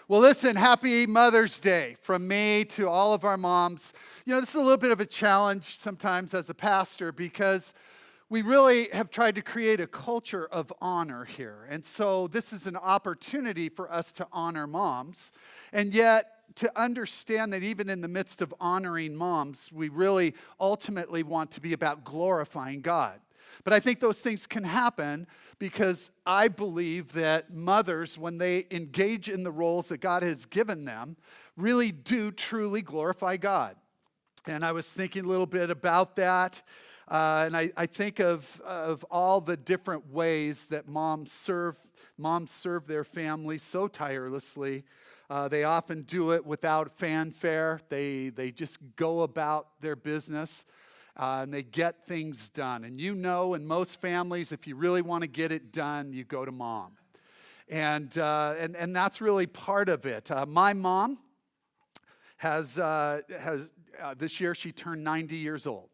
Well, listen, happy Mother's Day from me to all of our moms. You know, this is a little bit of a challenge sometimes as a pastor because we really have tried to create a culture of honor here. And so this is an opportunity for us to honor moms. And yet, to understand that even in the midst of honoring moms, we really ultimately want to be about glorifying God. But I think those things can happen because I believe that mothers, when they engage in the roles that God has given them, really do truly glorify God. And I was thinking a little bit about that. And I think of all the different ways that moms serve their families so tirelessly. They often do it without fanfare. They just go about their business. And they get things done. And you know, in most families, if you really want to get it done, you go to mom. And that's really part of it. My mom has this year, she turned 90 years old.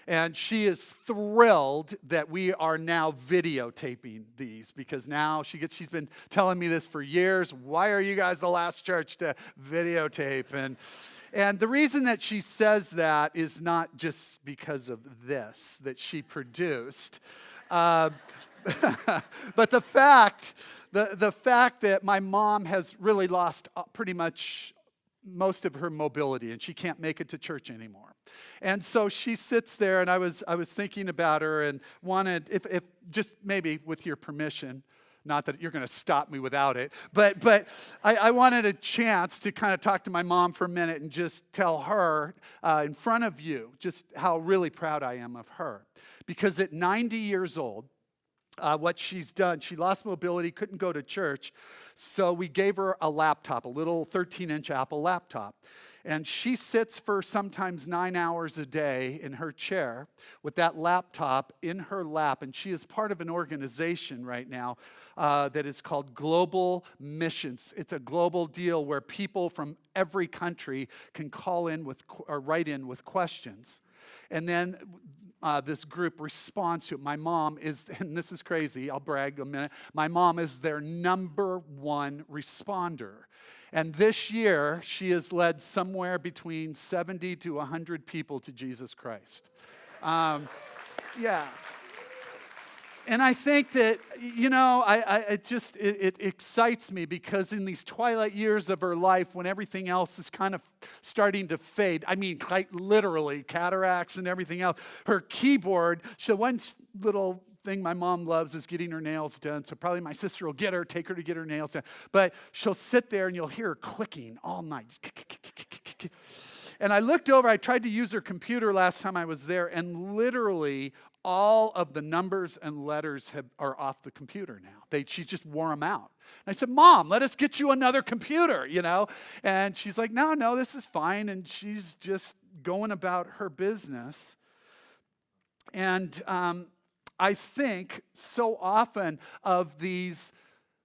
And she is thrilled that we are now videotaping these because now she's been telling me this for years. Why are you guys the last church to videotape? And the reason that she says that is not just because of this that she produced, but the fact that my mom has really lost pretty much most of her mobility and she can't make it to church anymore. And so she sits there, and I was thinking about her and wanted, if just maybe with your permission, not that you're going to stop me without it, but I wanted a chance to kind of talk to my mom for a minute and just tell her in front of you just how really proud I am of her. Because at 90 years old, what she's done, she lost mobility, couldn't go to church, so we gave her a laptop, a little 13-inch Apple laptop. And she sits for sometimes 9 hours a day in her chair with that laptop in her lap. And she is part of an organization right now that is called Global Missions. It's a global deal where people from every country can call in or write in with questions. And then this group responds to it. My mom is, and this is crazy, I'll brag a minute, my mom is their number one responder. And this year, she has led somewhere between 70 to 100 people to Jesus Christ. Yeah. And I think that, you know, it excites me because in these twilight years of her life, when everything else is kind of starting to fade, I mean, quite literally, cataracts and everything else, her keyboard, so one little thing my mom loves is getting her nails done, so probably my sister will take her to get her nails done. But she'll sit there and you'll hear her clicking all night. And I looked over, I tried to use her computer last time I was there, and literally all of the numbers and letters are off the computer now. She's just wore them out. And I said, Mom, let us get you another computer, you know? And she's like, no, this is fine. And she's just going about her business. And I think so often of these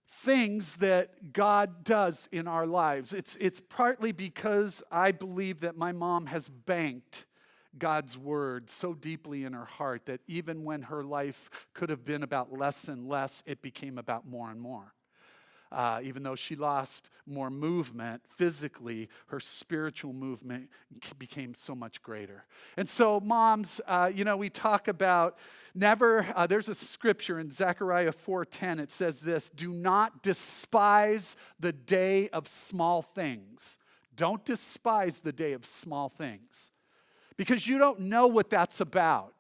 things that God does in our lives. It's partly because I believe that my mom has banked God's word so deeply in her heart that even when her life could have been about less and less, it became about more and more. Even though she lost more movement physically, her spiritual movement became so much greater. And so moms, we talk about there's a scripture in Zechariah 4:10. It says this, do not despise the day of small things. Don't despise the day of small things because you don't know what that's about.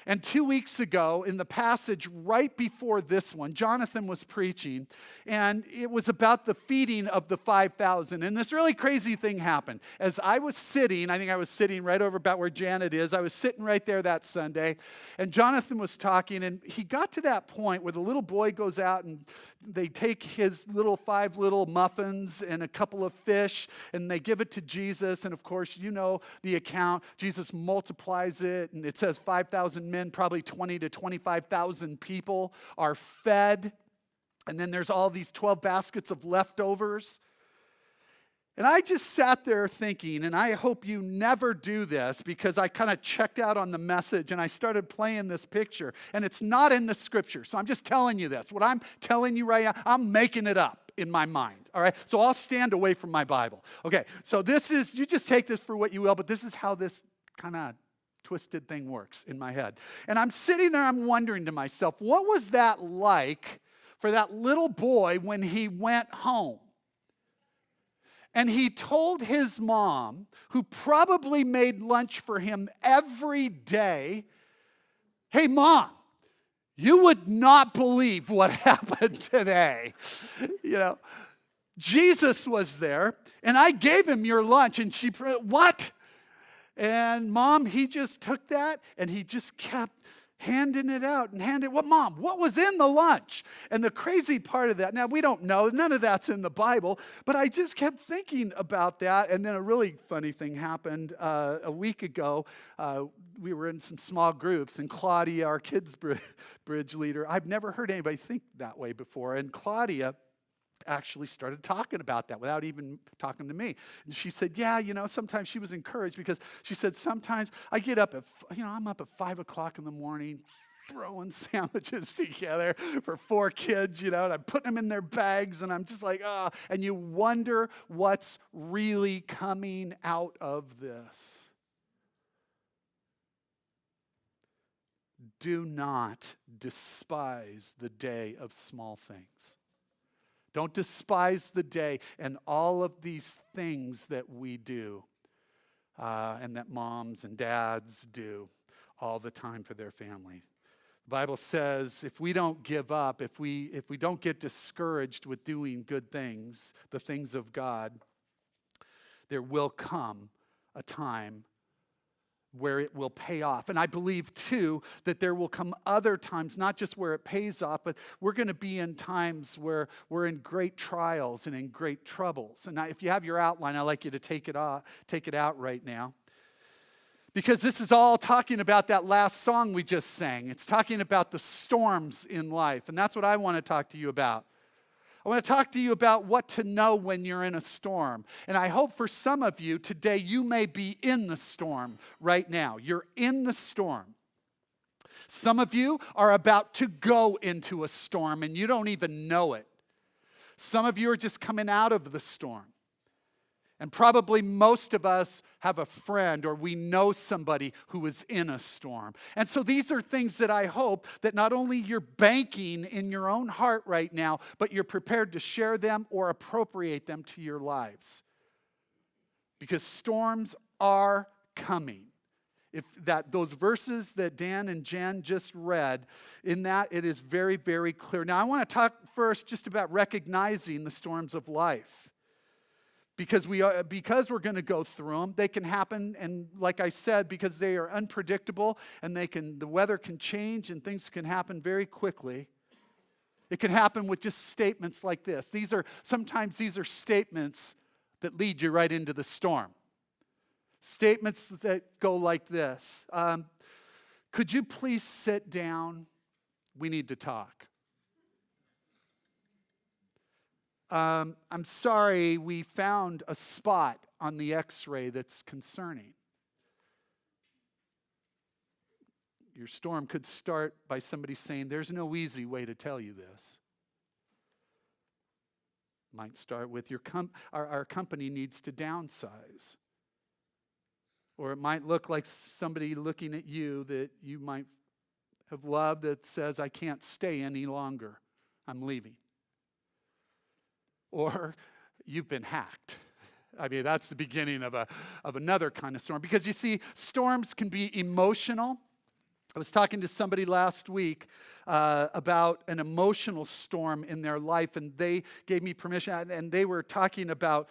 And 2 weeks ago, in the passage right before this one, Jonathan was preaching, and it was about the feeding of the 5,000. And this really crazy thing happened. As I was sitting, I think I was sitting right over about where Janet is. I was sitting right there that Sunday, and Jonathan was talking, and he got to that point where the little boy goes out, and they take his 5 little muffins and a couple of fish, and they give it to Jesus. And of course, you know the account. Jesus multiplies it, and it says 5,000 men, probably 20 to 25,000 people are fed. And then there's all these 12 baskets of leftovers. And I just sat there thinking, and I hope you never do this because I kind of checked out on the message and I started playing this picture. And it's not in the scripture, so I'm just telling you this. What I'm telling you right now, I'm making it up. in my mind, all right? So I'll stand away from my Bible. Okay, so this is, you just take this for what you will, but this is how this kind of twisted thing works in my head. And I'm sitting there, I'm wondering to myself, what was that like for that little boy when he went home? And he told his mom, who probably made lunch for him every day, hey, Mom, you would not believe what happened today. Jesus was there, and I gave him your lunch, and she, what? And Mom, he just took that, and he just kept handing it out and Mom, what was in the lunch? And the crazy part of that, now we don't know, none of that's in the Bible, but I just kept thinking about that. And then a really funny thing happened a week ago. We were in some small groups, and Claudia, our kids bridge leader, I've never heard anybody think that way before. And Claudia actually started talking about that without even talking to me. And she said, yeah, sometimes she was encouraged because she said, sometimes I get up I'm up at 5 o'clock in the morning throwing sandwiches together for 4 kids, and I'm putting them in their bags, and I'm just like, and you wonder what's really coming out of this. Do not despise the day of small things. Don't despise the day and all of these things that we do and that moms and dads do all the time for their family. The Bible says if we don't give up, if we don't get discouraged with doing good things, the things of God, there will come a time where it will pay off. And I believe, too, that there will come other times, not just where it pays off, but we're going to be in times where we're in great trials and in great troubles. And if you have your outline, I'd like you to take it out right now. Because this is all talking about that last song we just sang. It's talking about the storms in life. And that's what I want to talk to you about. I want to talk to you about what to know when you're in a storm. And I hope for some of you today, you may be in the storm right now. You're in the storm. Some of you are about to go into a storm and you don't even know it. Some of you are just coming out of the storm. And probably most of us have a friend or we know somebody who is in a storm. And so these are things that I hope that not only you're banking in your own heart right now, but you're prepared to share them or appropriate them to your lives. Because storms are coming. Those verses that Dan and Jen just read, in that it is very, very clear. Now I want to talk first just about recognizing the storms of life. Because we're going to go through them. They can happen, and like I said, because they are unpredictable and the weather can change and things can happen very quickly. It can happen with just statements like this. Sometimes these are statements that lead you right into the storm. Statements that go like this. Could you please sit down? We need to talk. I'm sorry, we found a spot on the x-ray that's concerning. Your storm could start by somebody saying, there's no easy way to tell you this. Might start with our company needs to downsize. Or it might look like somebody looking at you that you might have loved that says, I can't stay any longer. I'm leaving. Or you've been hacked. I mean, that's the beginning of another kind of storm. Because you see, storms can be emotional. I was talking to somebody last week about an emotional storm in their life, and they gave me permission, and they were talking about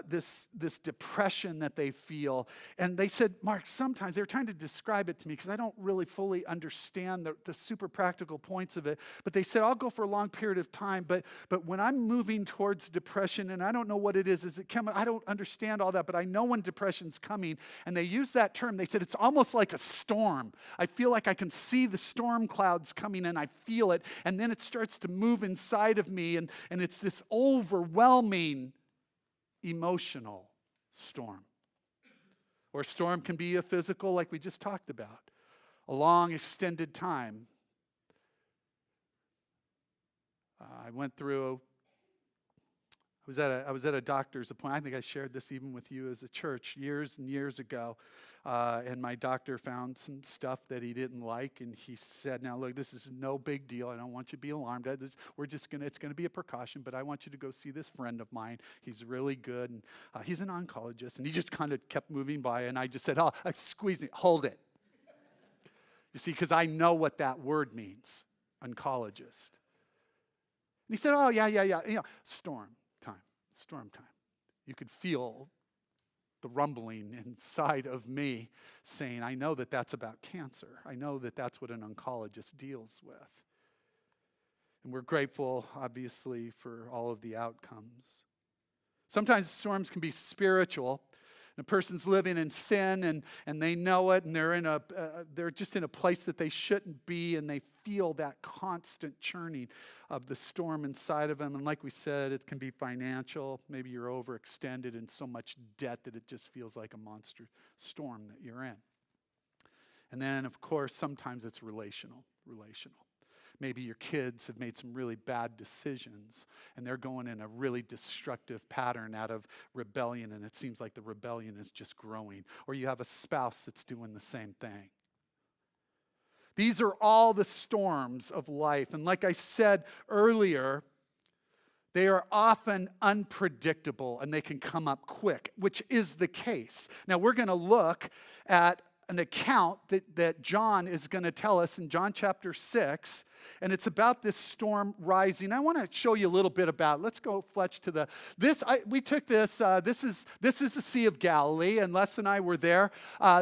this depression that they feel. And they said, Mark, sometimes, they were trying to describe it to me because I don't really fully understand the super practical points of it, but they said, I'll go for a long period of time, but when I'm moving towards depression, and I don't know what it is it I don't understand all that, but I know when depression's coming, and they use that term, they said, it's almost like a storm. I feel like I can see the storm clouds coming and I feel it, and then it starts to move inside of me, and it's this overwhelming emotional storm. Or a storm can be a physical, like we just talked about, a long extended time. I went through I was at a doctor's appointment. I think I shared this even with you as a church years and years ago. And my doctor found some stuff that he didn't like. And he said, now look, this is no big deal. I don't want you to be alarmed. It's going to be a precaution, but I want you to go see this friend of mine. He's really good. And he's an oncologist. And he just kind of kept moving by. And I just said, squeeze me, hold it. You see, because I know what that word means, oncologist. And he said, yeah. Storm time. You could feel the rumbling inside of me saying, I know that that's about cancer. I know that that's what an oncologist deals with. And we're grateful, obviously, for all of the outcomes. Sometimes storms can be spiritual. And a person's living in sin and they know it, and they're just in a place that they shouldn't be, and they feel that constant churning of the storm inside of them. And like we said, it can be financial. Maybe you're overextended in so much debt that it just feels like a monster storm that you're in. And then, of course, sometimes it's relational. Maybe your kids have made some really bad decisions and they're going in a really destructive pattern out of rebellion, and it seems like the rebellion is just growing. Or you have a spouse that's doing the same thing. These are all the storms of life. And like I said earlier, they are often unpredictable and they can come up quick, which is the case. Now we're going to look at an account that John is going to tell us in John chapter 6, and it's about this storm rising. I want to show you a little bit about it. Let's go, Fletch, to we took this. This is the Sea of Galilee, and Les and I were there.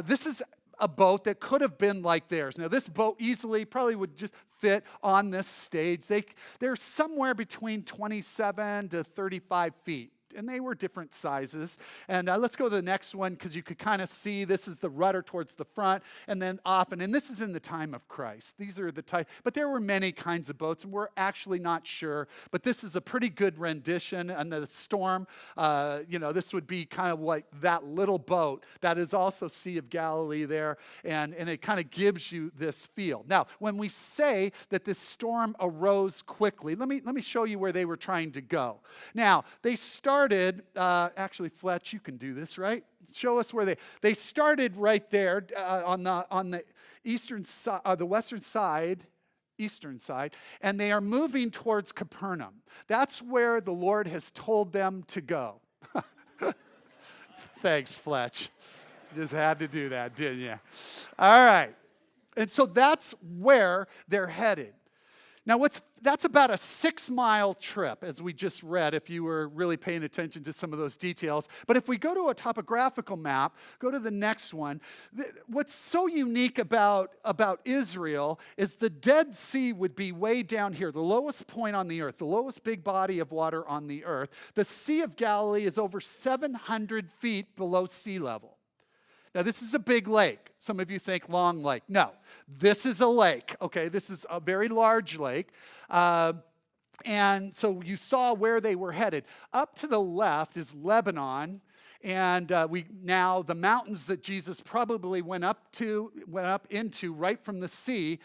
This is a boat that could have been like theirs. Now, this boat easily probably would just fit on this stage. They're somewhere between 27 to 35 feet. And they were different sizes. And let's go to the next one, because you could kind of see this is the rudder towards the front and then often. And this is in the time of Christ. These are the type. But there were many kinds of boats, and we're actually not sure. But this is a pretty good rendition. And the storm, this would be kind of like that little boat. That is also Sea of Galilee there. And it kind of gives you this feel. Now, when we say that this storm arose quickly, let me show you where they were trying to go. Now, they started, actually, Fletch, you can do this, right? Show us where they started right there on the eastern side, the western side, eastern side, and they are moving towards Capernaum. That's where the Lord has told them to go. Thanks, Fletch. Just had to do that, didn't you? All right. And so that's where they're headed. Now, that's about a 6-mile trip, as we just read, if you were really paying attention to some of those details. But if we go to a topographical map, go to the next one, what's so unique about Israel is the Dead Sea would be way down here, the lowest point on the earth, the lowest big body of water on the earth. The Sea of Galilee is over 700 feet below sea level. Now, this is a big lake. Some of you think Long Lake. No, this is a lake, okay? This is a very large lake. And so you saw where they were headed. Up to the left is Lebanon. And the mountains that Jesus probably went up into right from the sea,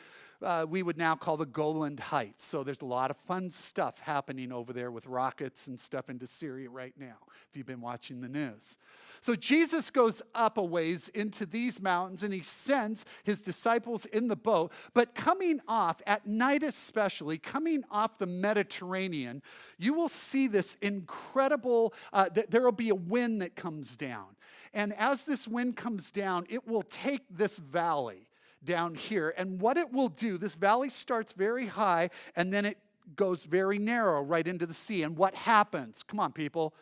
we would now call the Golan Heights. So there's a lot of fun stuff happening over there with rockets and stuff into Syria right now, if you've been watching the news. So Jesus goes up a ways into these mountains, and he sends his disciples in the boat. But coming off, at night especially, coming off the Mediterranean, you will see this incredible, there will be a wind that comes down. And as this wind comes down, it will take this valley down here. And what it will do, this valley starts very high, and then it goes very narrow right into the sea. And what happens? Come on, people.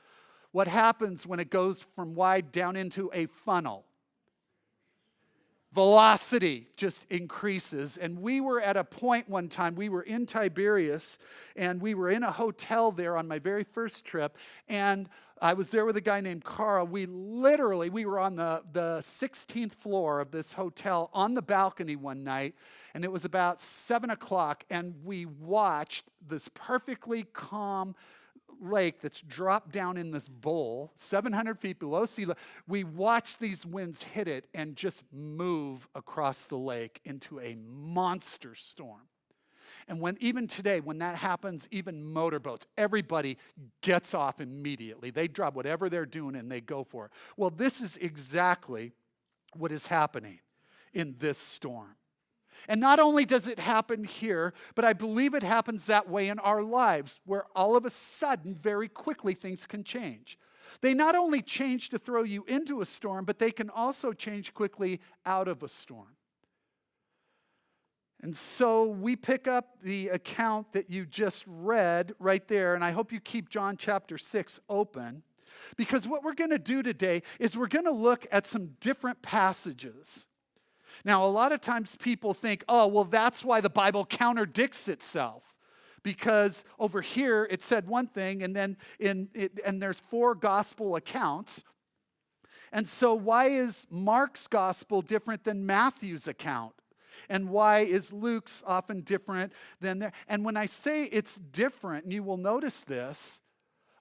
What happens when it goes from wide down into a funnel? Velocity just increases. And we were at a point one time, we were in Tiberias, and we were in a hotel there on my very first trip, and I was there with a guy named Carl. We were on the 16th floor of this hotel on the balcony one night, and it was about 7 o'clock, and we watched this perfectly calm lake that's dropped down in this bowl, 700 feet below sea level. We watched these winds hit it and just move across the lake into a monster storm. And even today, when that happens, even motorboats, everybody gets off immediately. They drop whatever they're doing and they go for it. Well, this is exactly what is happening in this storm. And not only does it happen here, but I believe it happens that way in our lives, where all of a sudden, very quickly, things can change. They not only change to throw you into a storm, but they can also change quickly out of a storm. And so we pick up the account that you just read right there, and I hope you keep John chapter 6 open, because what we're going to do today is we're going to look at some different passages. Now, a lot of times people think, oh, well, that's why the Bible contradicts itself. Because over here it said one thing, and then and there's 4 gospel accounts. And so why is Mark's gospel different than Matthew's account? And why is Luke's often different than theirs? And when I say it's different, and you will notice this,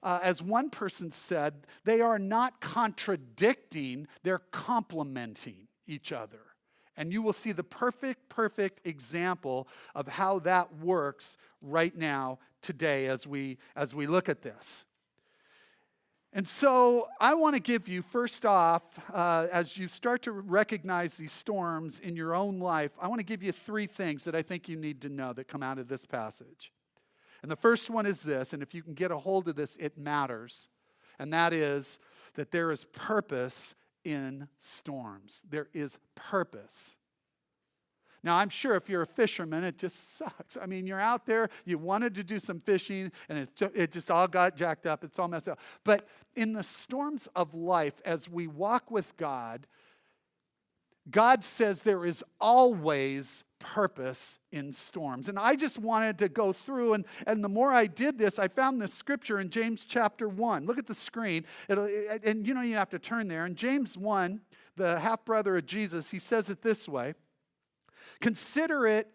as one person said, they are not contradicting, they're complementing each other. And you will see the perfect example of how that works right now, today, as we look at this. And so I want to give you, first off, as you start to recognize these storms in your own life, I want to give you 3 things that I think you need to know that come out of this passage. And the first one is this, and if you can get a hold of this, it matters. And that is that there is purpose in storms. There is purpose. Now, I'm sure if you're a fisherman, it just sucks. I mean, you're out there, you wanted to do some fishing, and it just all got jacked up. It's all messed up. But in the storms of life, as we walk with God, God says there is always purpose in storms. And I just wanted to go through, and the more I did this, I found this scripture in James chapter 1. Look at the screen. And you don't even have to turn there. In James 1, the half-brother of Jesus, he says it this way. Consider it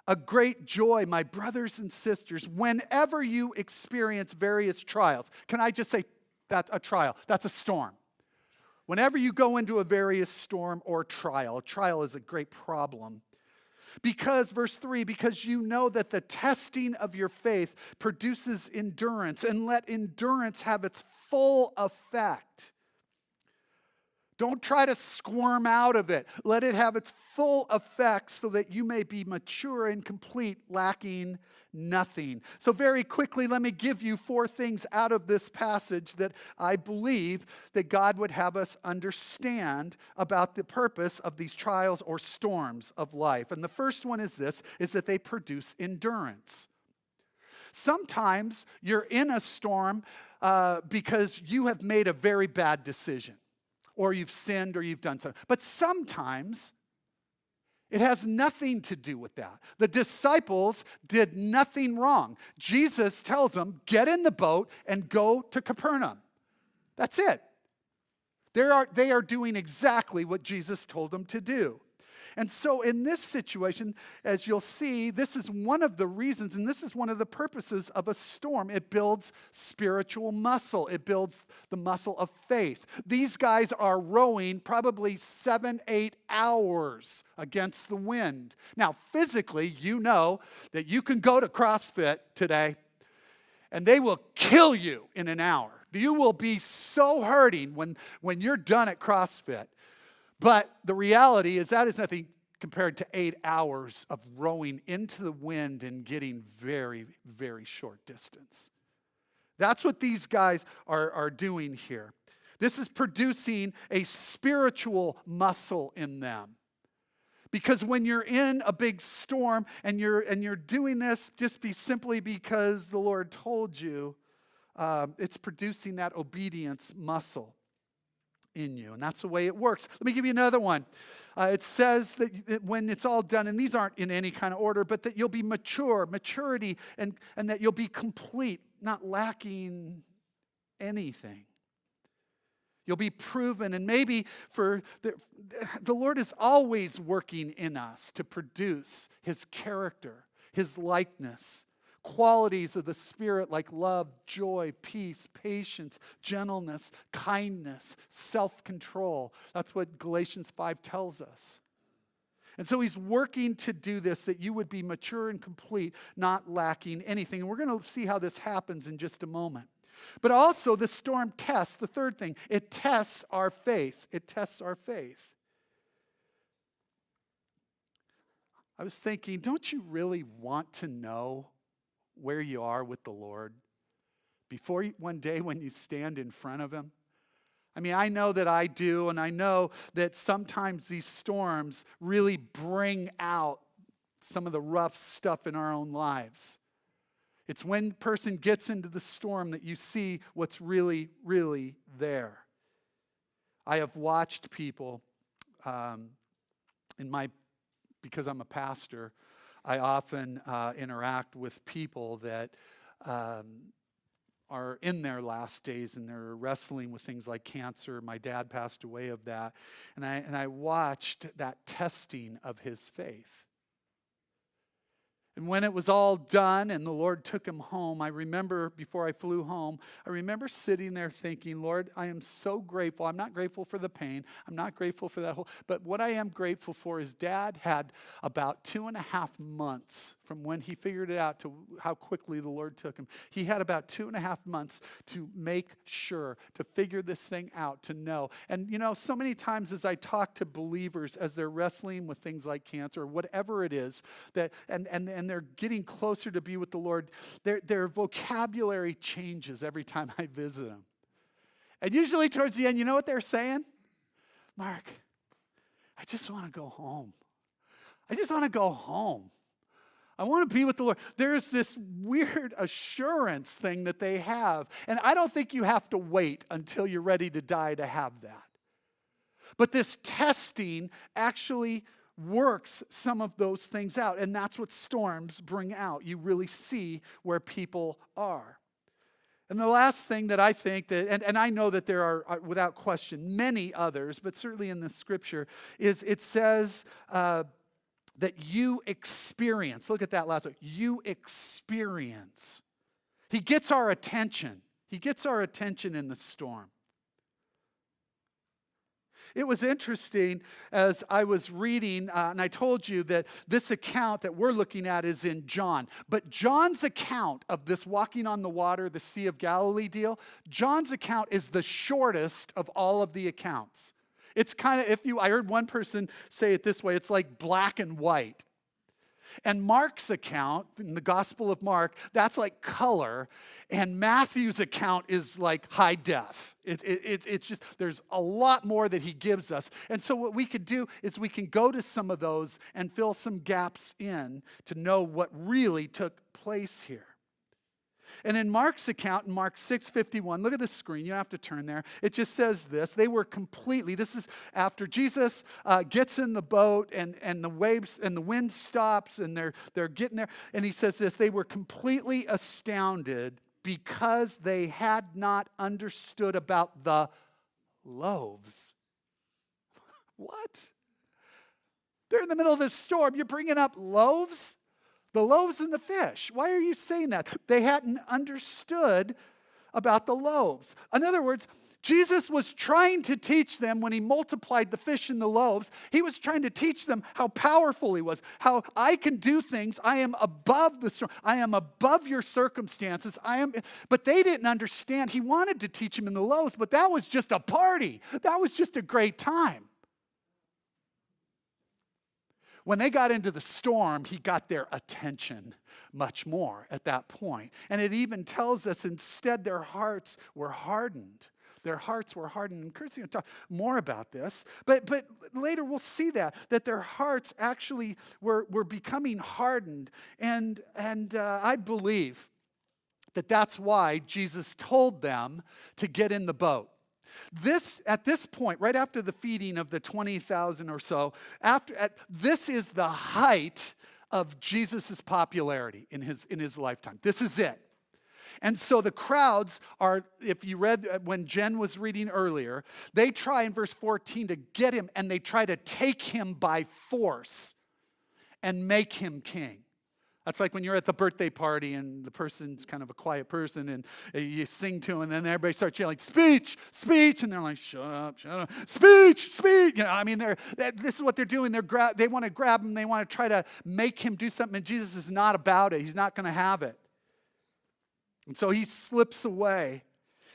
a great joy, my brothers and sisters, whenever you experience various trials. Can I just say that's a trial? That's a storm. Whenever you go into a various storm or trial, a trial is a great problem. Because, verse 3, because you know that the testing of your faith produces endurance, and let endurance have its full effect. Don't try to squirm out of it. Let it have its full effect so that you may be mature and complete, lacking nothing. So very quickly, let me give you 4 things out of this passage that I believe that God would have us understand about the purpose of these trials or storms of life. And the first one is this, is that they produce endurance. Sometimes you're in a storm because you have made a very bad decision, or you've sinned, or you've done something. But sometimes it has nothing to do with that. The disciples did nothing wrong. Jesus tells them, get in the boat and go to Capernaum. That's it. They are doing exactly what Jesus told them to do. And so in this situation, as you'll see, this is one of the reasons, and this is one of the purposes of a storm. It builds spiritual muscle. It builds the muscle of faith. These guys are rowing probably 7-8 hours against the wind. Now, physically, you know that you can go to CrossFit today, and they will kill you in an hour. You will be so hurting when you're done at CrossFit. But the reality is that is nothing compared to 8 hours of rowing into the wind and getting very, very short distance. That's what these guys are doing here. This is producing a spiritual muscle in them. Because when you're in a big storm and you're doing this just simply because the Lord told you, it's producing that obedience muscle in you. And that's the way it works. Let me give you another one. It says that when it's all done, and these aren't in any kind of order, but that you'll be maturity, and that you'll be complete, not lacking anything. You'll be proven, and maybe for the Lord is always working in us to produce His character, His likeness, qualities of the Spirit like love, joy, peace, patience, gentleness, kindness, self-control. That's what Galatians 5 tells us. And so he's working to do this, that you would be mature and complete, not lacking anything. And we're going to see how this happens in just a moment. But also, the storm tests, the third thing, it tests our faith. It tests our faith. I was thinking, don't you really want to know where you are with the Lord before one day when you stand in front of him? I mean, I know that I do, and I know that sometimes these storms really bring out some of the rough stuff in our own lives. It's when the person gets into the storm that you see what's really, really there. I have watched people because I'm a pastor, I often interact with people that are in their last days and they're wrestling with things like cancer. My dad passed away of that. And I watched that testing of his faith. And when it was all done and the Lord took him home, I remember before I flew home, I remember sitting there thinking, Lord, I am so grateful. I'm not grateful for the pain. I'm not grateful for that whole, but what I am grateful for is Dad had about 2.5 months from when he figured it out to how quickly the Lord took him. He had about 2.5 months to make sure, to figure this thing out, to know. And you know, so many times as I talk to believers as they're wrestling with things like cancer or whatever it is, that and they're getting closer to be with the Lord, their vocabulary changes every time I visit them. And usually towards the end, you know what they're saying? Mark, I just want to go home. I just want to go home. I want to be with the Lord. There's this weird assurance thing that they have. And I don't think you have to wait until you're ready to die to have that. But this testing actually works some of those things out. And that's what storms bring out. You really see where people are. And the last thing that I think that, and I know that there are, without question, many others, but certainly in the scripture, is it says that you experience. Look at that last one. You experience. He gets our attention. He gets our attention in the storm. It was interesting as I was reading, and I told you that this account that we're looking at is in John. But John's account of this walking on the water, the Sea of Galilee deal, John's account is the shortest of all of the accounts. It's kind of, I heard one person say it this way, it's like black and white. And Mark's account, in the Gospel of Mark, that's like color. And Matthew's account is like high def. It's just, there's a lot more that he gives us. And so what we could do is we can go to some of those and fill some gaps in to know what really took place here. And in Mark's account, in Mark 6:51, look at the screen, you don't have to turn there. It just says this, they were completely, this is after Jesus gets in the boat and the waves and the wind stops and they're getting there. And he says this, they were completely astounded because they had not understood about the loaves. What? They're in the middle of this storm, you're bringing up loaves? The loaves and the fish. Why are you saying that? They hadn't understood about the loaves. In other words, Jesus was trying to teach them when he multiplied the fish and the loaves. He was trying to teach them how powerful he was, how I can do things. I am above the storm. I am above your circumstances. But they didn't understand. He wanted to teach them in the loaves, but that was just a party. That was just a great time. When they got into the storm, he got their attention much more at that point. And it even tells us instead their hearts were hardened. Their hearts were hardened. And Kurt's going to talk more about this. But later we'll see that their hearts actually were becoming hardened. And I believe that that's why Jesus told them to get in the boat. At this point, right after the feeding of the 20,000 or so, this is the height of Jesus' popularity in his lifetime. This is it. And so the crowds are, if you read when Jen was reading earlier, they try in verse 14 to get him and they try to take him by force and make him king. That's like when you're at the birthday party and the person's kind of a quiet person and you sing to them and then everybody starts yelling, speech, speech. And they're like, shut up, speech, speech. I mean, this is what they're doing. They want to grab him. They want to try to make him do something. And Jesus is not about it. He's not going to have it. And so he slips away.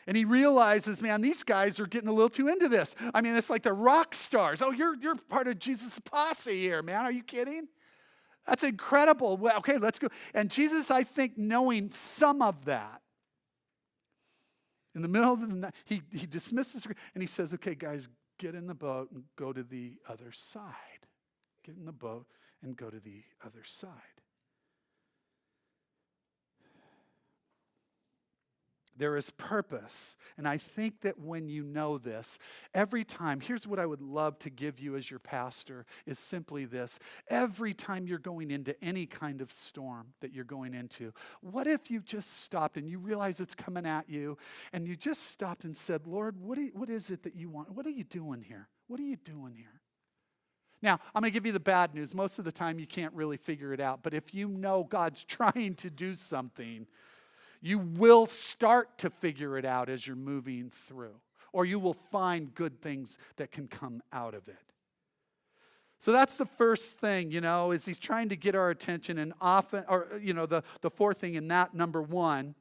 And he realizes, man, these guys are getting a little too into this. I mean, it's like they're rock stars. Oh, you're part of Jesus' posse here, man. Are you kidding? That's incredible. Well, okay, let's go. And Jesus, I think, knowing some of that, in the middle of the night, he dismisses and he says, okay, guys, get in the boat and go to the other side. Get in the boat and go to the other side. There is purpose. And I think that when you know this, every time, here's what I would love to give you as your pastor, is simply this. Every time you're going into any kind of storm that you're going into, what if you just stopped and you realize it's coming at you, and you just stopped and said, Lord, what is it that you want? What are you doing here? What are you doing here? Now, I'm going to give you the bad news. Most of the time you can't really figure it out. But if you know God's trying to do something, you will start to figure it out as you're moving through, or you will find good things that can come out of it. So that's the first thing, is he's trying to get our attention, and often, or, the fourth thing in that, number one,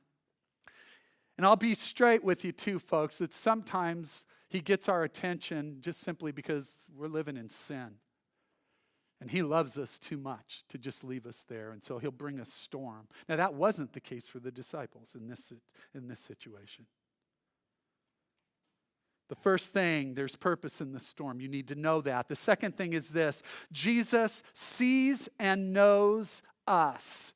and I'll be straight with you too, folks, that sometimes he gets our attention just simply because we're living in sin. And he loves us too much to just leave us there. And so he'll bring a storm. Now, that wasn't the case for the disciples in this situation. The first thing, there's purpose in the storm. You need to know that. The second thing is this. Jesus sees and knows us.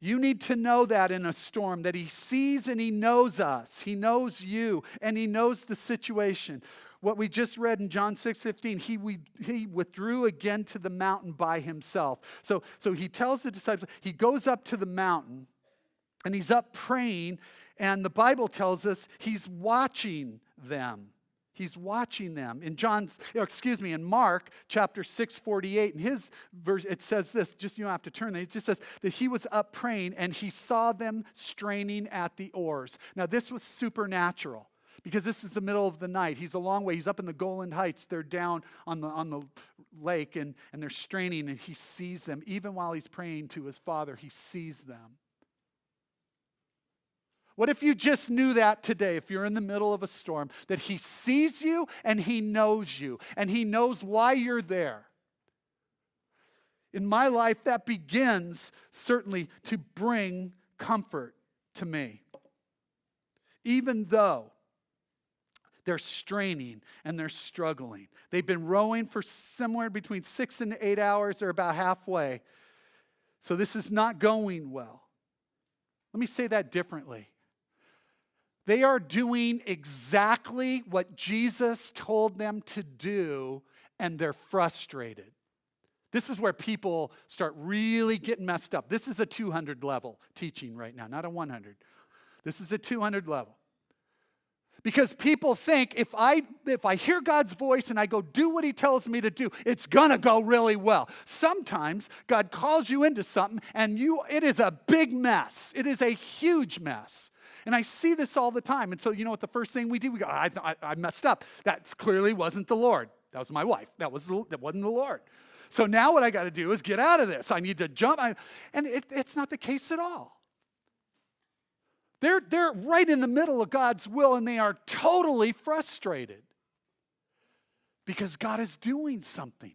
You need to know that in a storm, that he sees and he knows us. He knows you, and he knows the situation. What we just read in John 6:15, he withdrew again to the mountain by himself. So he tells the disciples, he goes up to the mountain, and he's up praying, and the Bible tells us he's watching them. He's watching them. In Mark chapter 6:48, in his verse, it says this, just you don't have to turn there. It just says that he was up praying and he saw them straining at the oars. Now this was supernatural, because this is the middle of the night. He's a long way. He's up in the Golan Heights. They're down on the lake, and they're straining, and he sees them. Even while he's praying to his Father, he sees them. What if you just knew that today, if you're in the middle of a storm, that he sees you and he knows you, and he knows why you're there? In my life, that begins certainly to bring comfort to me. Even though they're straining and they're struggling. They've been rowing for somewhere between 6 and 8 hours. They're about halfway. So this is not going well. Let me say that differently. They are doing exactly what Jesus told them to do, and they're frustrated. This is where people start really getting messed up. This is a 200 level teaching right now, not a 100. This is a 200 level. Because people think if I hear God's voice and I go do what he tells me to do, it's going to go really well. Sometimes God calls you into something and it is a big mess. It is a huge mess. And I see this all the time. And so you know what the first thing we do? We go, I messed up. That clearly wasn't the Lord. That was my wife. That wasn't the Lord. So now what I got to do is get out of this. I need to jump. And it's not the case at all. They're right in the middle of God's will, and they are totally frustrated because God is doing something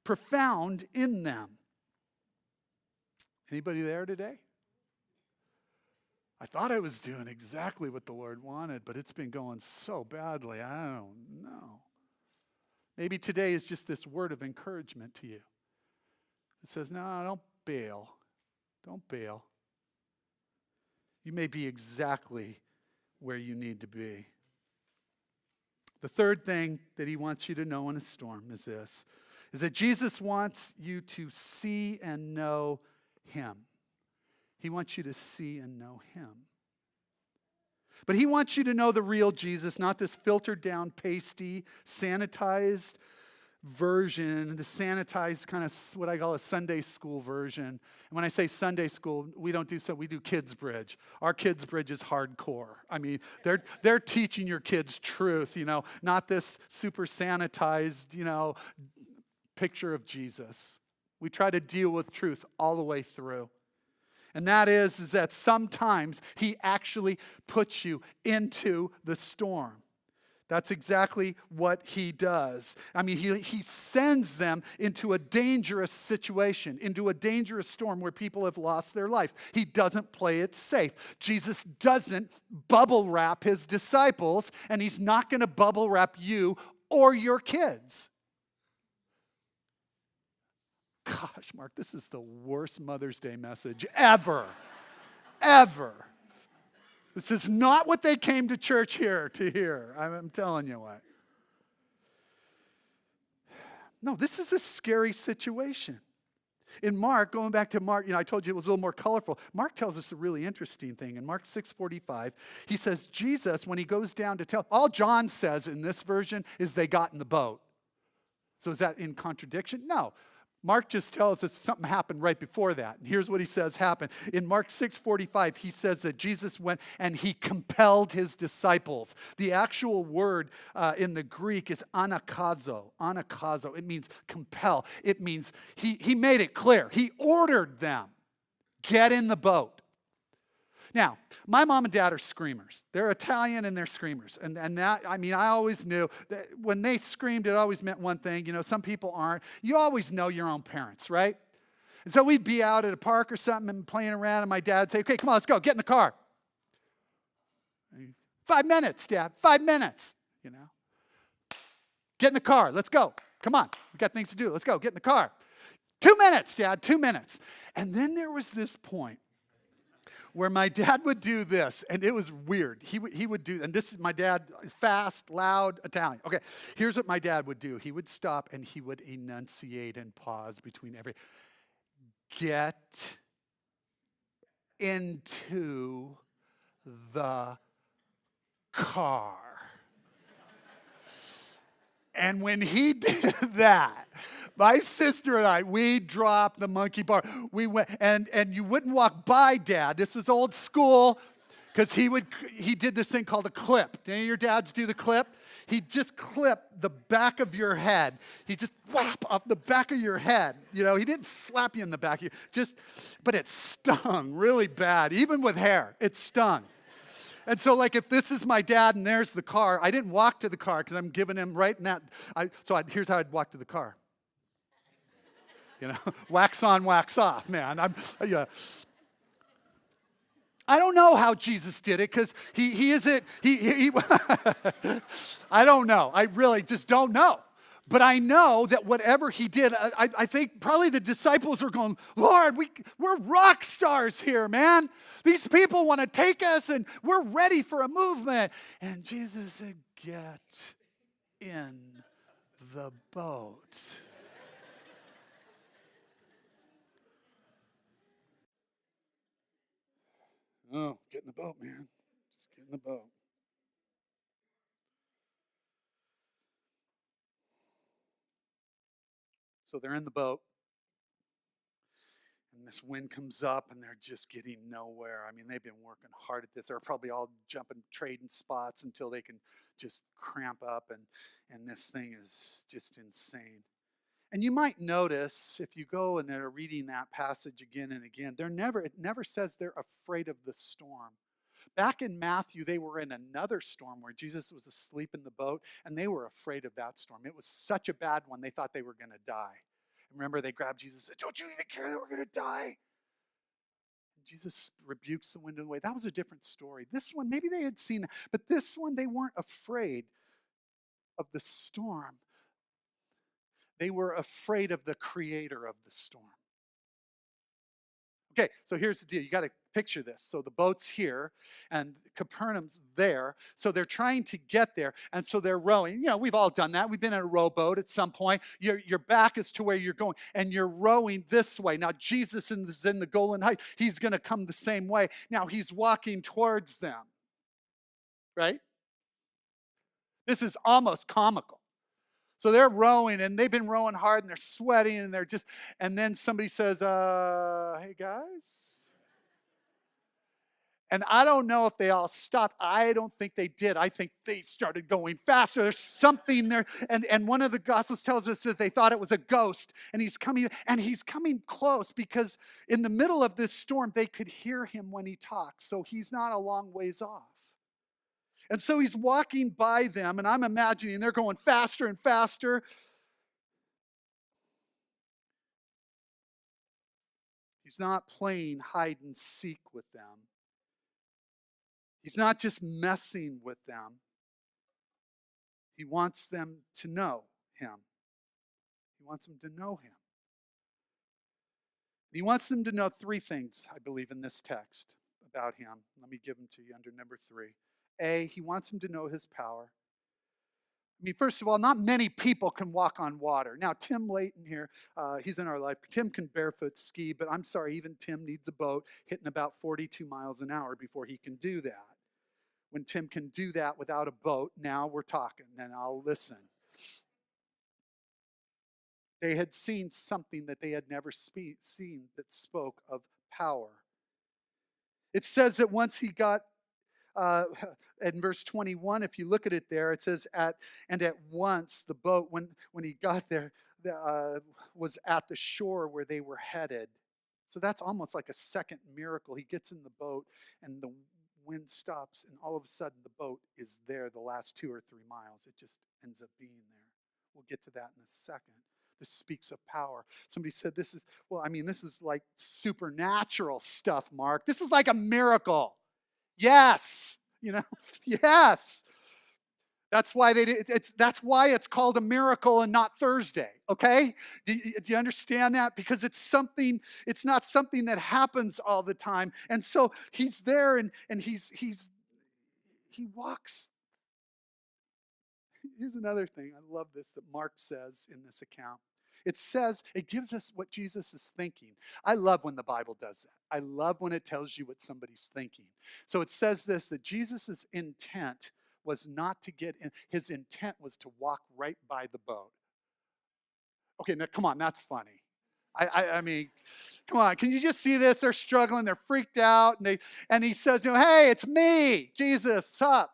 profound in them. Anybody there today? I thought I was doing exactly what the Lord wanted, but it's been going so badly. I don't know. Maybe today is just this word of encouragement to you. It says, no, don't bail. Don't bail. You may be exactly where you need to be. The third thing that he wants you to know in a storm is this, is that Jesus wants you to see and know him. He wants you to see and know him. But he wants you to know the real Jesus, not this filtered down, pasty, sanitized version, the sanitized kind of what I call a Sunday school version. And when I say Sunday school, we don't do so, we do Kids Bridge. Our Kids Bridge is hardcore. I mean, they're teaching your kids truth, not this super sanitized, picture of Jesus. We try to deal with truth all the way through. And that is that sometimes he actually puts you into the storm. That's exactly what he does. I mean, he sends them into a dangerous situation, into a dangerous storm where people have lost their life. He doesn't play it safe. Jesus doesn't bubble wrap his disciples, and he's not going to bubble wrap you or your kids. Gosh, Mark, this is the worst Mother's Day message ever. Ever. This is not what they came to church here to hear. I'm telling you what. No, this is a scary situation. In Mark, going back to Mark, I told you it was a little more colorful. Mark tells us a really interesting thing. In Mark 6:45, he says Jesus, when he goes down to tell, all John says in this version is they got in the boat. So is that in contradiction? No. Mark just tells us something happened right before that. And here's what he says happened. In Mark 6:45, he says that Jesus went and he compelled his disciples. The actual word in the Greek is anakazo. Anakazo. It means compel. It means he made it clear. He ordered them, get in the boat. Now, my mom and dad are screamers. They're Italian and they're screamers. And that, I always knew that when they screamed, it always meant one thing. Some people aren't. You always know your own parents, right? And so we'd be out at a park or something and playing around, and my dad would say, okay, come on, let's go, get in the car. 5 minutes, Dad, 5 minutes, Get in the car, let's go. Come on, we got things to do, let's go, get in the car. 2 minutes, Dad, 2 minutes. And then there was this point where my dad would do this, and it was weird. He would do, and this is my dad, is fast, loud, Italian. Okay, here's what my dad would do. He would stop, and he would enunciate and pause between every, get into the car. And when he did that, my sister and I, we dropped the monkey bar. We went, and you wouldn't walk by Dad. This was old school, because he did this thing called a clip. Do any of your dads do the clip? He'd just clip the back of your head. He'd just whap off the back of your head. He didn't slap you in the back. But it stung really bad. Even with hair, it stung. And so, if this is my dad and there's the car, I didn't walk to the car because I'm giving him right in that. Here's how I'd walk to the car. Wax on, wax off, man. I don't know how Jesus did it because he isn't, I don't know. I really just don't know. But I know that whatever he did, I think probably the disciples are going, Lord, we're rock stars here, man. These people want to take us and we're ready for a movement. And Jesus said, get in the boat. Oh, get in the boat, man. Just get in the boat. So they're in the boat, and this wind comes up, and they're just getting nowhere. They've been working hard at this. They're probably all jumping, trading spots until they can just cramp up, and this thing is just insane. And you might notice if you go and are reading that passage again and again, it never says they're afraid of the storm. Back in Matthew, they were in another storm where Jesus was asleep in the boat, and they were afraid of that storm. It was such a bad one, they thought they were going to die. Remember, they grabbed Jesus and said, don't you even care that we're going to die? And Jesus rebukes the wind and the wave. That was a different story. This one, maybe they had seen that, but this one, they weren't afraid of the storm. They were afraid of the creator of the storm. Okay, so here's the deal. You got to picture this. So the boat's here, and Capernaum's there. So they're trying to get there, and so they're rowing. We've all done that. We've been in a rowboat at some point. Your back is to where you're going, and you're rowing this way. Now, Jesus is in the Golan Heights. He's going to come the same way. Now, he's walking towards them, right? This is almost comical. So they're rowing and they've been rowing hard and they're sweating and and then somebody says, hey guys. And I don't know if they all stopped. I don't think they did. I think they started going faster. There's something there. And one of the Gospels tells us that they thought it was a ghost. And he's coming close because in the middle of this storm, they could hear him when he talks. So he's not a long ways off. And so he's walking by them, and I'm imagining they're going faster and faster. He's not playing hide and seek with them. He's not just messing with them. He wants them to know him. He wants them to know him. He wants them to know three things, I believe, in this text about him. Let me give them to you under number 3. A, he wants them to know his power. I mean, first of all, not many people can walk on water. Now, Tim Layton here, he's in our life. Tim can barefoot ski, but I'm sorry, even Tim needs a boat hitting about 42 miles an hour before he can do that. When Tim can do that without a boat, now we're talking, and I'll listen. They had seen something that they had never seen that spoke of power. It says that once he got, uh, in verse 21, if you look at it there, it says, at once the boat, when he got there, was at the shore where they were headed. So that's almost like a second miracle. He gets in the boat and the wind stops, and all of a sudden the boat is there the last 2 or 3 miles. It just ends up being there. We'll get to that in a second. This speaks of power. Somebody said this is like supernatural stuff, Mark. This is like a miracle. Yes. Yes. That's why that's why it's called a miracle and not Thursday, okay? Do you understand that? Because it's not something that happens all the time. And so he's there and he walks. Here's another thing. I love this that Mark says in this account. It gives us what Jesus is thinking. I love when the Bible does that. I love when it tells you what somebody's thinking. So it says this, that Jesus' intent was not to get in. His intent was to walk right by the boat. Okay, now come on, that's funny. I mean, come on, can you just see this? They're struggling, they're freaked out, and he says, hey, it's me, Jesus, up.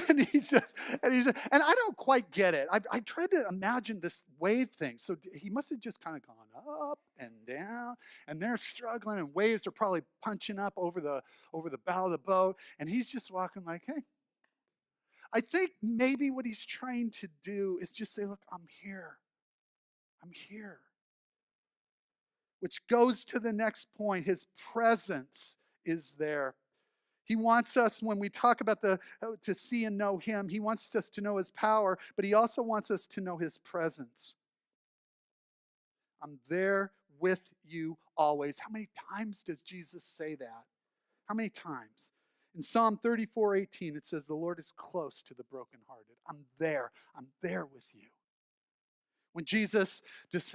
And and I don't quite get it. I tried to imagine this wave thing. So he must have just kind of gone up and down, and they're struggling, and waves are probably punching up over the bow of the boat, and he's just walking like, hey. I think maybe what he's trying to do is just say, look, I'm here. I'm here. Which goes to the next point. His presence is there. He wants us, when we talk about to see and know him, he wants us to know his power, but he also wants us to know his presence. I'm there with you always. How many times does Jesus say that? How many times? In Psalm 34:18, it says, the Lord is close to the brokenhearted. I'm there with you. When Jesus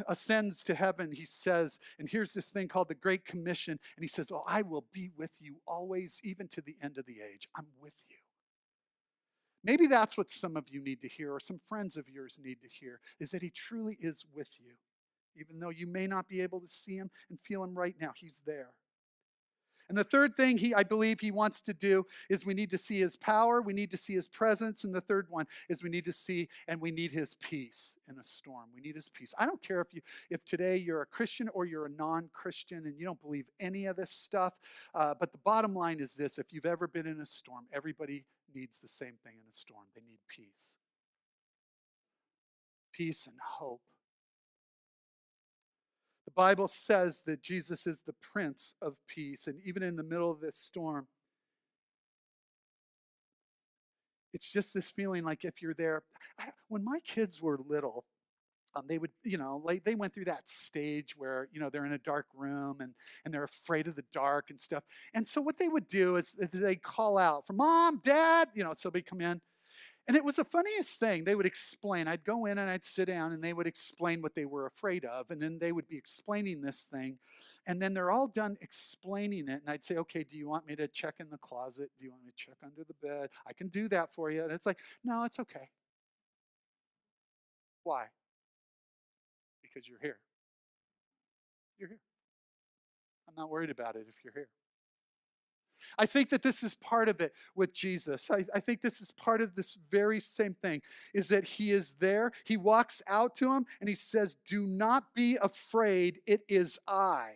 ascends to heaven, he says, and here's this thing called the Great Commission, and he says, oh, I will be with you always, even to the end of the age. I'm with you. Maybe that's what some of you need to hear, or some friends of yours need to hear, is that he truly is with you. Even though you may not be able to see him and feel him right now, he's there. And the third thing I believe he wants to do is we need to see his power, we need to see his presence, and the third one is we need to see and we need his peace in a storm. We need his peace. I don't care if today you're a Christian or you're a non-Christian and you don't believe any of this stuff, but the bottom line is this: if you've ever been in a storm, everybody needs the same thing in a storm. They need peace. Peace and hope. The Bible says that Jesus is the Prince of Peace, and even in the middle of this storm, it's just this feeling like if you're there. When my kids were little, they would, like they went through that stage where, they're in a dark room and they're afraid of the dark and stuff. And so what they would do is they call out for mom, dad, so they come in. And it was the funniest thing. They would explain. I'd go in and I'd sit down and they would explain what they were afraid of. And then they would be explaining this thing. And then they're all done explaining it. And I'd say, okay, do you want me to check in the closet? Do you want me to check under the bed? I can do that for you. And it's like, no, it's okay. Why? Because you're here. You're here. I'm not worried about it if you're here. I think that this is part of it with Jesus. I think this is part of this very same thing, is that he is there. He walks out to him and he says, do not be afraid. It is I.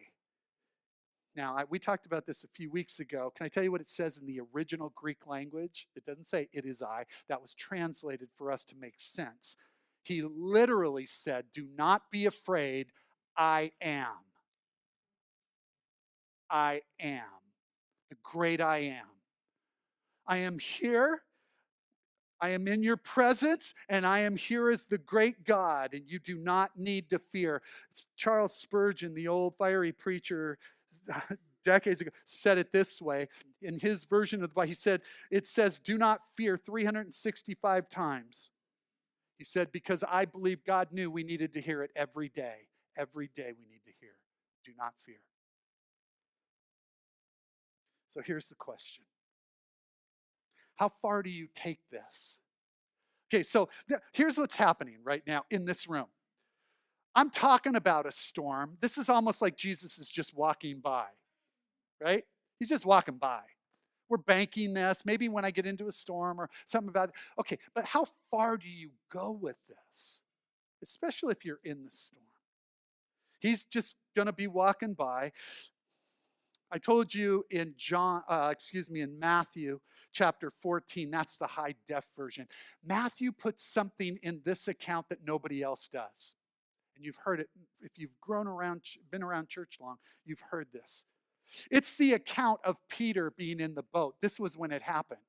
Now, we talked about this a few weeks ago. Can I tell you what it says in the original Greek language? It doesn't say it is I. That was translated for us to make sense. He literally said, do not be afraid. I am. I am. The great I am. I am here. I am in your presence, and I am here as the great God, and you do not need to fear. Charles Spurgeon, the old fiery preacher, decades ago, said it this way. In his version of the Bible, he said, it says, do not fear 365 times. He said, because I believe God knew we needed to hear it every day. Every day we need to hear, do not fear. So here's the question. How far do you take this? Okay, so here's what's happening right now in this room. I'm talking about a storm. This is almost like Jesus is just walking by, right? He's just walking by. We're banking this. Maybe when I get into a storm or something about it. Okay, but how far do you go with this? Especially if you're in the storm. He's just going to be walking by. I told you in in Matthew chapter 14, that's the high def version. Matthew puts something in this account that nobody else does. And you've heard it, if you've been around church long, you've heard this. It's the account of Peter being in the boat. This was when it happened.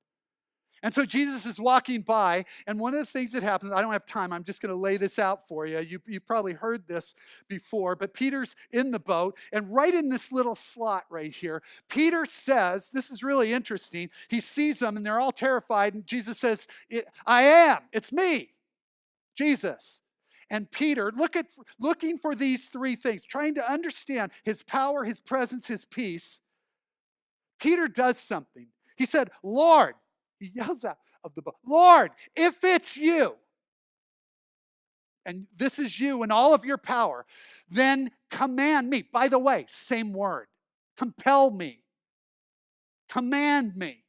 And so Jesus is walking by, and one of the things that happens, I don't have time, I'm just going to lay this out for you. You've probably heard this before, but Peter's in the boat, and right in this little slot right here, Peter says, this is really interesting, he sees them, and they're all terrified, and Jesus says, I am, it's me, Jesus. And Peter, looking for these three things, trying to understand his power, his presence, his peace, Peter does something. He said, Lord, he yells out of the boat, Lord, if it's you, and this is you and all of your power, then command me. By the way, same word. Compel me. Command me.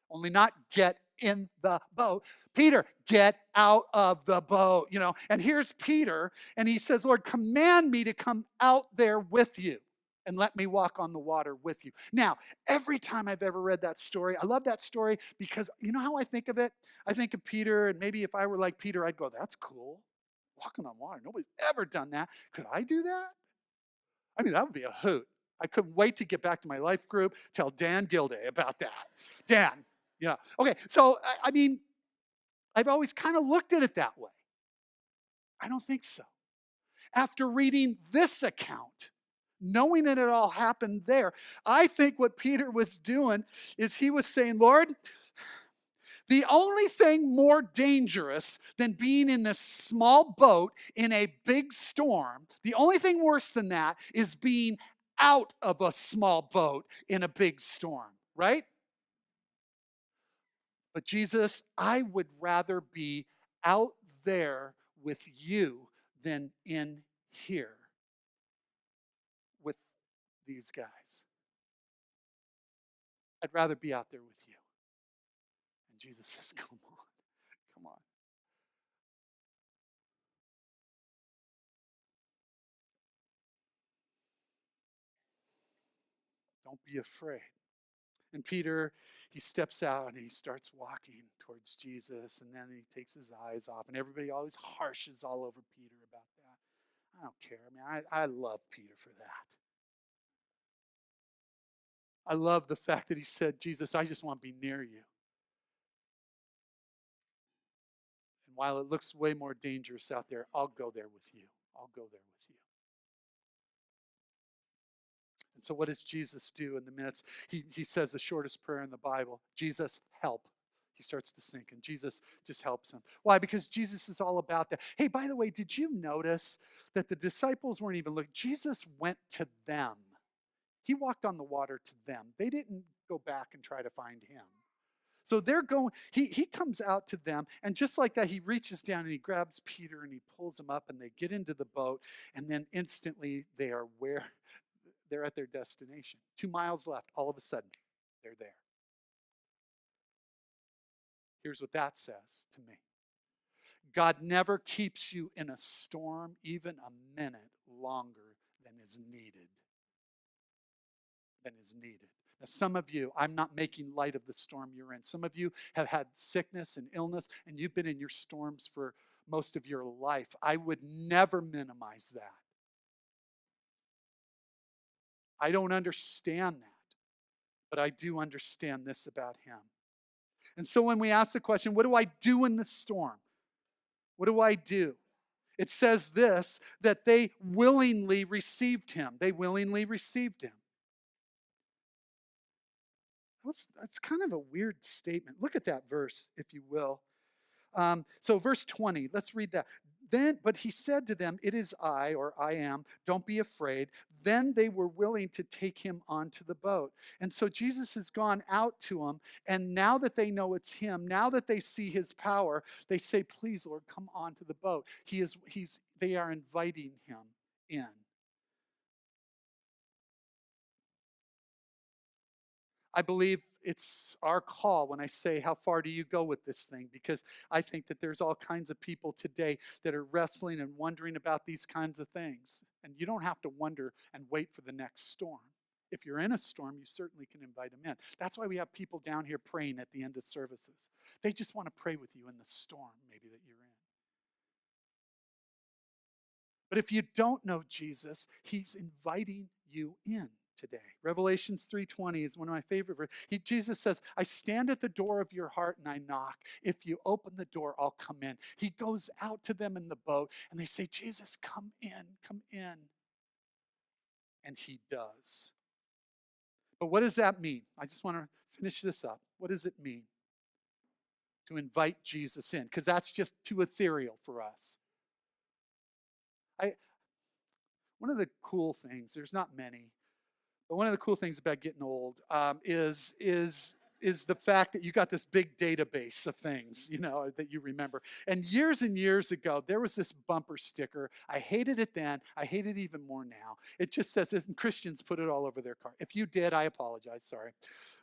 Only not get in the boat. Peter, get out of the boat, And here's Peter, and he says, Lord, command me to come out there with you and let me walk on the water with you. Now, every time I've ever read that story, I love that story because you know how I think of it? I think of Peter, and maybe if I were like Peter, I'd go, that's cool. Walking on water. Nobody's ever done that. Could I do that? I mean, that would be a hoot. I couldn't wait to get back to my life group, tell Dan Gilday about that. Dan, Okay, so, I mean, I've always kind of looked at it that way. I don't think so. After reading this account, knowing that it all happened there, I think what Peter was doing is he was saying, Lord, the only thing more dangerous than being in this small boat in a big storm, the only thing worse than that is being out of a small boat in a big storm, right? But Jesus, I would rather be out there with you than in here with these guys. I'd rather be out there with you. And Jesus says, come on. Don't be afraid. And Peter, he steps out and he starts walking towards Jesus, and then he takes his eyes off, and everybody always harshes all over Peter about that. I don't care. I mean, I love Peter for that. I love the fact that he said, Jesus, I just want to be near you. And while it looks way more dangerous out there, I'll go there with you. I'll go there with you. And so what does Jesus do in the minutes? He says the shortest prayer in the Bible, Jesus, help. He starts to sink, and Jesus just helps him. Why? Because Jesus is all about that. Hey, by the way, did you notice that the disciples weren't even looking? Jesus went to them. He walked on the water to them. They didn't go back and try to find him. So they're going, he comes out to them, and just like that, he reaches down and he grabs Peter and he pulls him up, and they get into the boat, and then instantly they are where they're at their destination. 2 miles left. All of a sudden, they're there. Here's what that says to me. God never keeps you in a storm even a minute longer than is needed. Now, some of you, I'm not making light of the storm you're in. Some of you have had sickness and illness, and you've been in your storms for most of your life. I would never minimize that. I don't understand that, but I do understand this about him. And so when we ask the question, what do I do in the storm? What do I do? It says this, that they willingly received him. They willingly received him. That's kind of a weird statement. Look at that verse, if you will. So verse 20, let's read that. But he said to them, it is I, or I am, don't be afraid. Then they were willing to take him onto the boat. And so Jesus has gone out to them, and now that they know it's him, now that they see his power, they say, please, Lord, come onto the boat. They are inviting him in. I believe it's our call when I say, how far do you go with this thing? Because I think that there's all kinds of people today that are wrestling and wondering about these kinds of things. And you don't have to wonder and wait for the next storm. If you're in a storm, you certainly can invite them in. That's why we have people down here praying at the end of services. They just want to pray with you in the storm, maybe, that you're in. But if you don't know Jesus, he's inviting you in today. Revelations 3:20 is one of my favorite verses. Jesus says, I stand at the door of your heart and I knock. If you open the door, I'll come in. He goes out to them in the boat and they say, Jesus, come in, come in. And he does. But what does that mean? I just want to finish this up. What does it mean to invite Jesus in? Because that's just too ethereal for us. One of the cool things, there's not many, but one of the cool things about getting old is the fact that you got this big database of things, that you remember. And years ago, there was this bumper sticker. I hated it then. I hate it even more now. It just says this, and Christians put it all over their car. If you did, I apologize, sorry.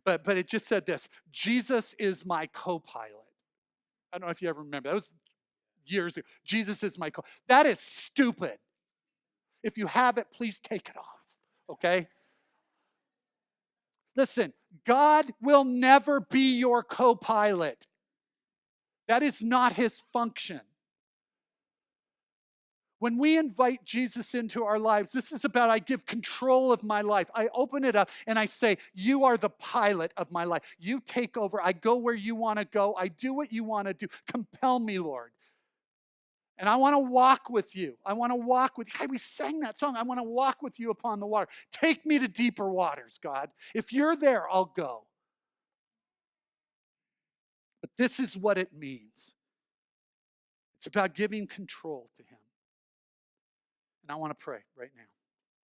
But it just said this, Jesus is my co-pilot. I don't know if you ever remember. That was years ago. Jesus is my co-pilot. That is stupid. If you have it, please take it off, okay? Listen, God will never be your co-pilot. That is not his function. When we invite Jesus into our lives, this is about I give control of my life. I open it up and I say, you are the pilot of my life. You take over. I go where you want to go. I do what you want to do. Compel me, Lord. And I want to walk with you. I want to walk with you. Hey, we sang that song. I want to walk with you upon the water. Take me to deeper waters, God. If you're there, I'll go. But this is what it means. It's about giving control to him. And I want to pray right now.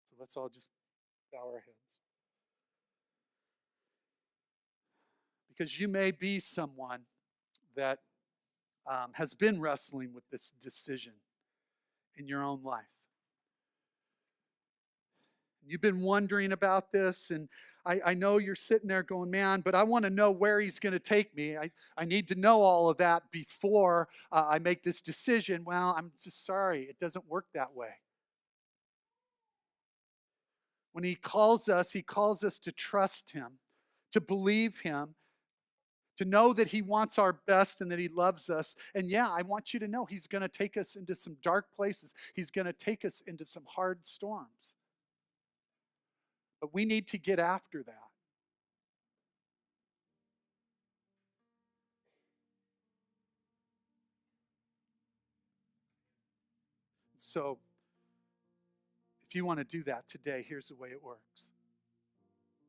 So let's all just bow our heads. Because you may be someone that has been wrestling with this decision in your own life. You've been wondering about this, and I know you're sitting there going, man, but I want to know where he's going to take me. I need to know all of that before I make this decision. Well, I'm just sorry. It doesn't work that way. When he calls us to trust him, to believe him, to know that he wants our best and that he loves us. And yeah, I want you to know he's going to take us into some dark places. He's going to take us into some hard storms. But we need to get after that. So, if you want to do that today, here's the way it works.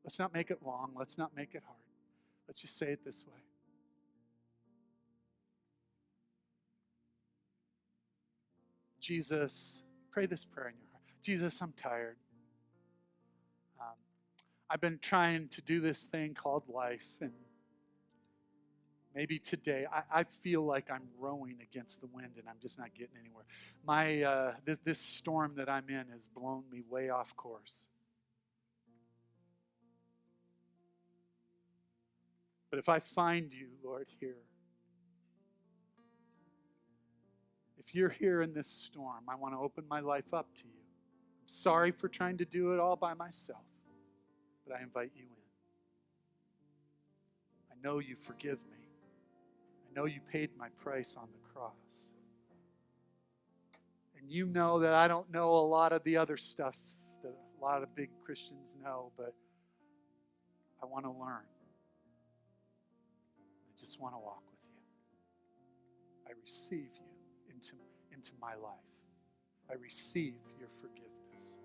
Let's not make it long. Let's not make it hard. Let's just say it this way. Jesus, pray this prayer in your heart. Jesus, I'm tired. I've been trying to do this thing called life, and Maybe today I feel like I'm rowing against the wind and I'm just not getting anywhere. This storm that I'm in has blown me way off course. But if I find you, Lord, here, if you're here in this storm, I want to open my life up to you. I'm sorry for trying to do it all by myself, but I invite you in. I know you forgive me. I know you paid my price on the cross. And you know that I don't know a lot of the other stuff that a lot of big Christians know, but I want to learn. I just want to walk with you. I receive you into my life. I receive your forgiveness.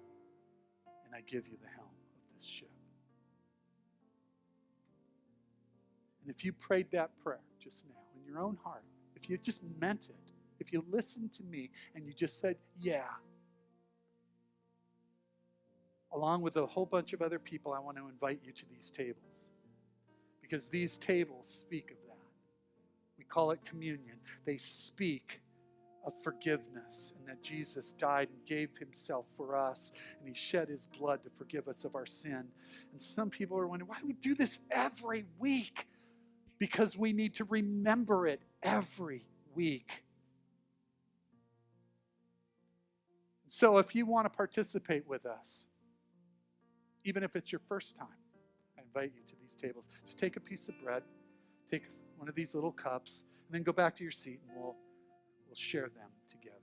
And I give you the helm of this ship. And if you prayed that prayer just now in your own heart, if you just meant it, if you listened to me and you just said, yeah, along with a whole bunch of other people, I want to invite you to these tables. Because these tables speak of that. We call it communion. They speak of forgiveness and that Jesus died and gave himself for us and he shed his blood to forgive us of our sin. And some people are wondering, why do we do this every week? Because we need to remember it every week. So if you want to participate with us, even if it's your first time, I invite you to these tables. Just take a piece of bread, take one of these little cups, and then go back to your seat and we'll share them together.